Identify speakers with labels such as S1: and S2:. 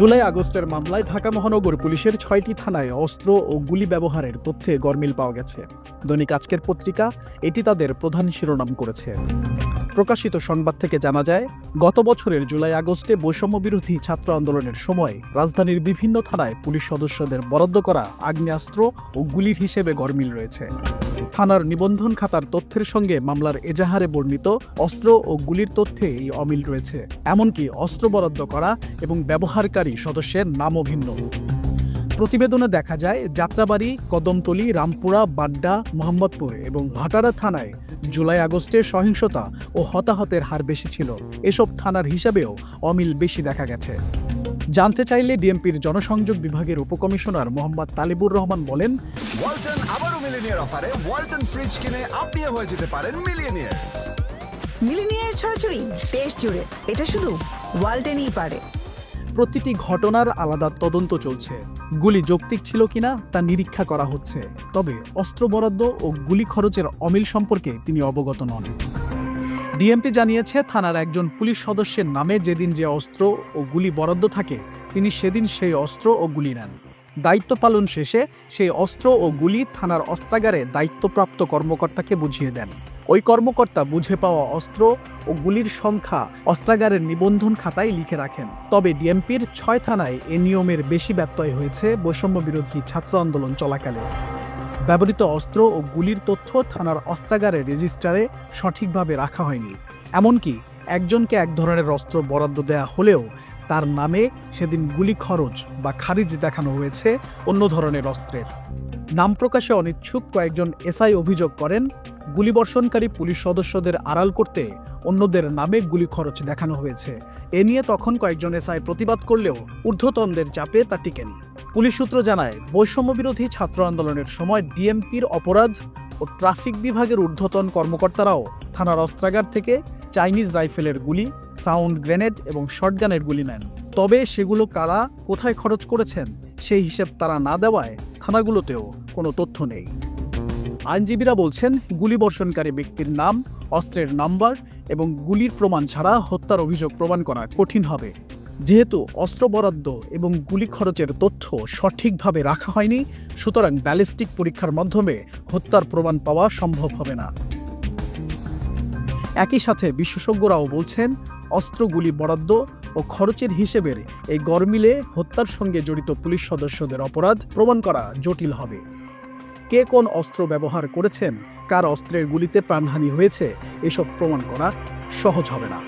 S1: জুলাই আগস্টের মামলায় ঢাকা মহানগর পুলিশের ৬টি থানায় অস্ত্র ও গুলি ব্যবহারের তথ্যে গরমিল পাওয়া গেছে। দৈনিক আজকের পত্রিকা এটি তাদের প্রধান শিরোনাম করেছে। প্রকাশিত সংবাদ থেকে জানা যায়, গত বছরের জুলাই আগস্টে বৈষম্যবিরোধী ছাত্র আন্দোলনের সময় রাজধানীর বিভিন্ন থানায় পুলিশ সদস্যদের বরাদ্দ করা আগ্নেয়াস্ত্র ও গুলির হিসেবে গরমিল রয়েছে। থানার নিবন্ধন খাতার তথ্যের সঙ্গে মামলার এজাহারে বর্ণিত অস্ত্র ও গুলির তথ্যে এই অমিল রয়েছে। এমনকি অস্ত্র বরাদ্দ করা এবং ব্যবহারকারী সদস্যের নামও ভিন্ন। প্রতিবেদনে দেখা যায়, যাত্রাবাড়ি, কদমতলী, রামপুরা, বাড্ডা, মোহাম্মদপুর এবং ভাটারা থানায় জুলাই আগস্টে সহিংসতা ও হতাহতের হার বেশি ছিল। এসব থানার হিসাবেও অমিল বেশি দেখা গেছে। জানতে চাইলে ডিএমপির জনসংযোগ বিভাগের উপকমিশনার মোহাম্মদ তালিবুর রহমান বলেন,
S2: ওয়ালটন আবারও মিলিনিয়ার অফারে ওয়ালটন ফ্রিজ কিনে আপনিও হয়ে যেতে পারেন মিলিয়নিয়ার।
S3: মিলিনিয়ার ছড়াছড়ি দেশ জুড়ে, এটা শুধু ওয়ালটনই পারে।
S1: প্রতিটি ঘটনার আলাদা তদন্ত চলছে। গুলি যৌক্তিক ছিল কিনা তা নিরীক্ষা করা হচ্ছে। তবে অস্ত্র বরাদ্দ ও গুলি খরচের অমিল সম্পর্কে তিনি অবগত নন। ডিএমপি জানিয়েছে, থানার একজন পুলিশ সদস্যের নামে যেদিন যে অস্ত্র ও গুলি বরাদ্দ থাকে তিনি সেদিন সেই অস্ত্র ও গুলি নেন। দায়িত্ব পালন শেষে সেই অস্ত্র ও গুলি থানার অস্ত্রাগারে দায়িত্বপ্রাপ্ত কর্মকর্তাকে বুঝিয়ে দেন। ওই কর্মকর্তা বুঝে পাওয়া অস্ত্র ও গুলির সংখ্যা অস্ত্রাগারের নিবন্ধন খাতায় লিখে রাখেন। তবে ডিএমপির ৬ থানায় এ নিয়মের বেশি ব্যত্যয় হয়েছে বৈষম্যবিরোধী ছাত্র আন্দোলন চলাকালে। ব্যবহৃত অস্ত্র ও গুলির তথ্য থানার অস্ত্রাগারের রেজিস্টারে সঠিকভাবে রাখা হয়নি। এমনকি একজনকে এক ধরনের অস্ত্র বরাদ্দ দেয়া হলেও তার নামে সেদিন গুলি খরচ বা খারিজ দেখানো হয়েছে অন্য ধরনের অস্ত্রের। নাম প্রকাশে অনিচ্ছুক কয়েকজন এসআই অভিযোগ করেন, গুলিবর্ষণকারী পুলিশ সদস্যদের আড়াল করতে অন্যদের নামে গুলি খরচ দেখানো হয়েছে। এ নিয়ে তখন কয়েকজন এসআই প্রতিবাদ করলেও ঊর্ধ্বতনদের চাপে তা টিকেনি। পুলিশ সূত্র জানায়, বৈষম্যবিরোধী ছাত্র আন্দোলনের সময় ডিএমপির অপরাধ ও ট্রাফিক বিভাগের ঊর্ধ্বতন কর্মকর্তারাও থানার অস্ত্রাগার থেকে চাইনিজ রাইফেলের গুলি, সাউন্ড গ্রেনেড এবং শটগানের গুলি নেন। তবে সেগুলো কারা কোথায় খরচ করেছেন সেই হিসেব তারা না দেওয়ায় থানাগুলোতেও কোনো তথ্য নেই। আইনজীবীরা বলছেন, গুলিবর্ষণকারী ব্যক্তির নাম, অস্ত্রের নাম্বার এবং গুলির প্রমাণ ছাড়া হত্যার অভিযোগ প্রমাণ করা কঠিন হবে। যেহেতু অস্ত্র বরাদ্দ এবং গুলি খরচের তথ্য সঠিকভাবে রাখা হয়নি, সুতরাং ব্যালিস্টিক পরীক্ষার মাধ্যমে হত্যার প্রমাণ পাওয়া সম্ভব হবে না। একই সাথে বিশেষজ্ঞরাও বলছেন, অস্ত্র গুলি বরাদ্দ ও খরচের হিসেবের এই গরমিলে হত্যার সঙ্গে জড়িত পুলিশ সদস্যদের অপরাধ প্রমাণ করা জটিল হবে। কে কোন অস্ত্র ব্যবহার করেছেন, কার অস্ত্রের গুলিতে প্রাণহানি হয়েছে, এসব প্রমাণ করা সহজ হবে না।